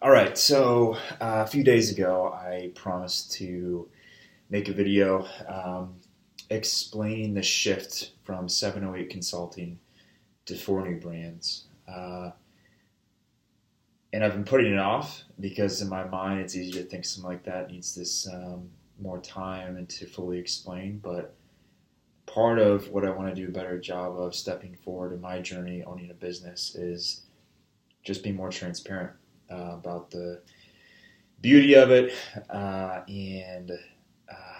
All right, so a few days ago, I promised to make a video explaining the shift from 708 Consulting to four new brands. And I've been putting it off because in my mind, it's easier to think something like that needs this more time and to fully explain. But part of what I want to do a better job of stepping forward in my journey owning a business is just be more transparent about the beauty of it and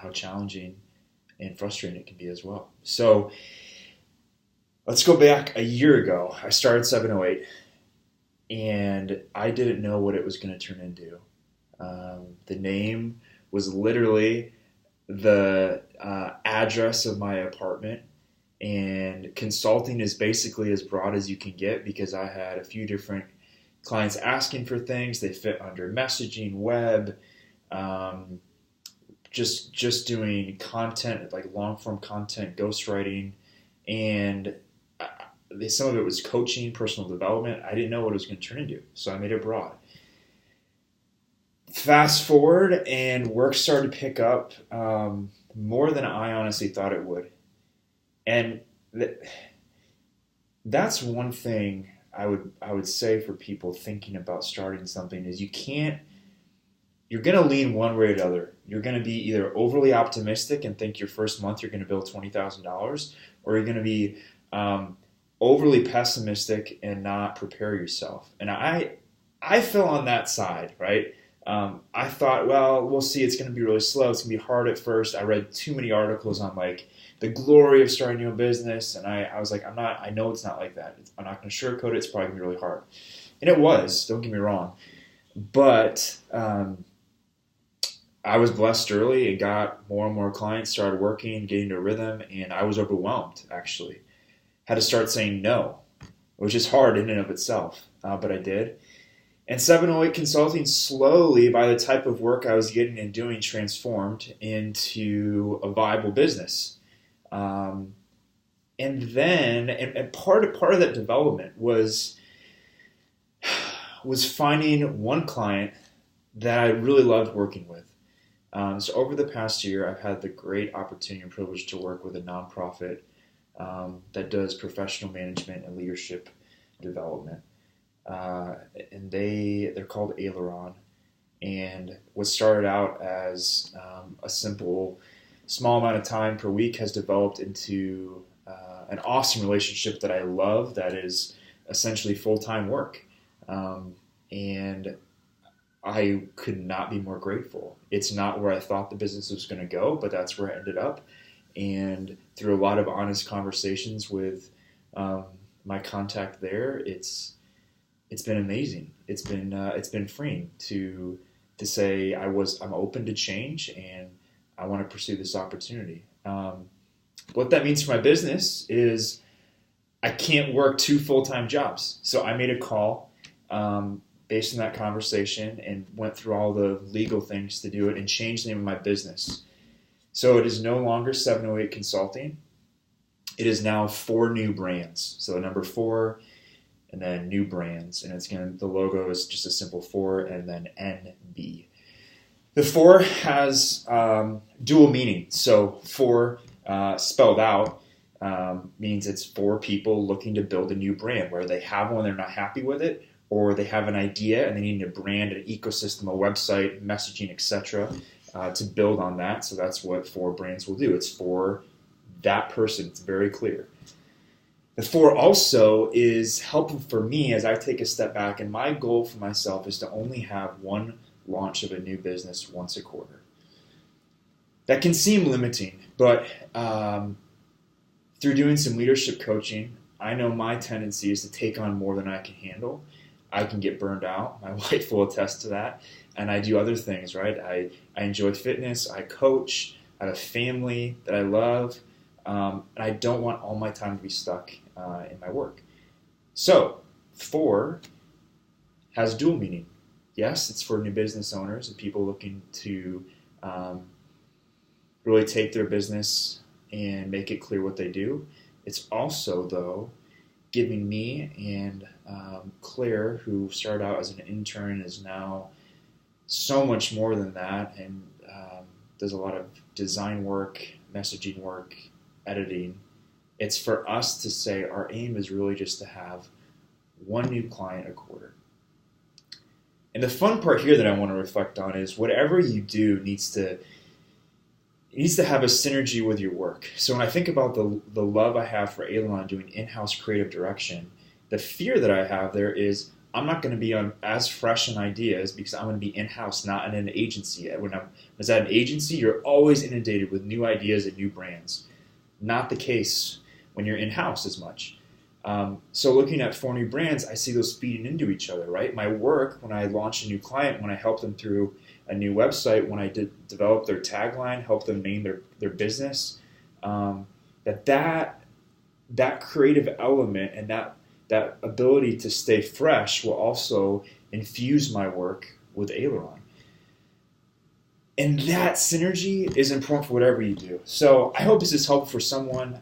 how challenging and frustrating it can be as well. So let's go back a year ago. I started 708 and I didn't know what it was going to turn into. The name was literally the address of my apartment, and consulting is basically as broad as you can get because I had a few different clients asking for things. They fit under messaging, web, just doing content like long form content, ghostwriting, and some of it was coaching, personal development. I didn't know what it was going to turn into, so I made it broad. Fast forward, and work started to pick up more than I honestly thought it would, and that's one thing I would say for people thinking about starting something is you're going to lean one way or the other. You're going to be either overly optimistic and think your first month you're going to build $20,000, or you're going to be overly pessimistic and not prepare yourself. And I fell on that side, right? I thought, well, we'll see. It's going to be really slow. It's going to be hard at first. I read too many articles on like the glory of starting your own business, and I was like, I know it's not like that. I'm not going to sugarcoat it. It's probably going to be really hard, and it was. Don't get me wrong, but I was blessed early and got more and more clients, started working, getting to a rhythm, and I was overwhelmed. Actually, had to start saying no, which is hard in and of itself, but I did. And 708 Consulting slowly, by the type of work I was getting and doing, transformed into a viable business. And then, and part of that development was finding one client that I really loved working with. So over the past year, I've had the great opportunity and privilege to work with a nonprofit that does professional management and leadership development. And they're called Aileron, and what started out as a simple small amount of time per week has developed into an awesome relationship that I love, that is essentially full-time work, and I could not be more grateful. It's not where I thought the business was going to go, but that's where I ended up, and through a lot of honest conversations with my contact there, it's been amazing. It's been freeing to say I'm open to change and I want to pursue this opportunity. What that means for my business is I can't work two full-time jobs. So I made a call based on that conversation and went through all the legal things to do it and changed the name of my business. So it is no longer 708 Consulting. It is now four new brands. So the number four, and then new brands, and the logo is just a simple 4 and then NB. The 4 has dual meaning. So 4 spelled out means it's for people looking to build a new brand, where they have one, they're not happy with it, or they have an idea and they need a brand, an ecosystem, a website, messaging, etc. To build on that. So that's what 4 brands will do. It's for that person. It's very clear. The 4 also is helpful for me as I take a step back, and my goal for myself is to only have one launch of a new business once a quarter. That can seem limiting, but through doing some leadership coaching, I know my tendency is to take on more than I can handle. I can get burned out. My wife will attest to that. And I do other things, right? I enjoy fitness. I coach. I have a family that I love. And I don't want all my time to be stuck in my work. So 4 has dual meaning. Yes, it's for new business owners and people looking to really take their business and make it clear what they do. It's also, though, giving me and Claire, who started out as an intern, is now so much more than that, and does a lot of design work, messaging work, editing. It's for us to say our aim is really just to have one new client a quarter. And the fun part here that I want to reflect on is whatever you do needs to have a synergy with your work. So when I think about the love I have for Aileron doing in-house creative direction, the fear that I have there is I'm not going to be on as fresh in ideas because I'm going to be in-house, not in an agency. When I was at an agency, you're always inundated with new ideas and new brands. Not the case when you're in-house as much. So looking at 4 new brands, I see those feeding into each other, right? My work, when I launch a new client, when I help them through a new website, when I develop their tagline, help them name their business, that creative element and that ability to stay fresh will also infuse my work with Aileron. And that synergy is important for whatever you do. So I hope this is helpful for someone.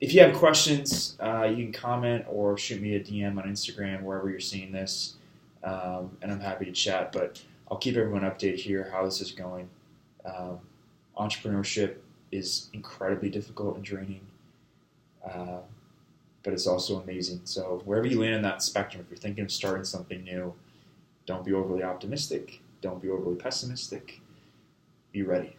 If you have questions, you can comment or shoot me a DM on Instagram, wherever you're seeing this, and I'm happy to chat. But I'll keep everyone updated here how this is going. Entrepreneurship is incredibly difficult and draining, but it's also amazing. So wherever you land on that spectrum, if you're thinking of starting something new, don't be overly optimistic. Don't be overly pessimistic. Be ready.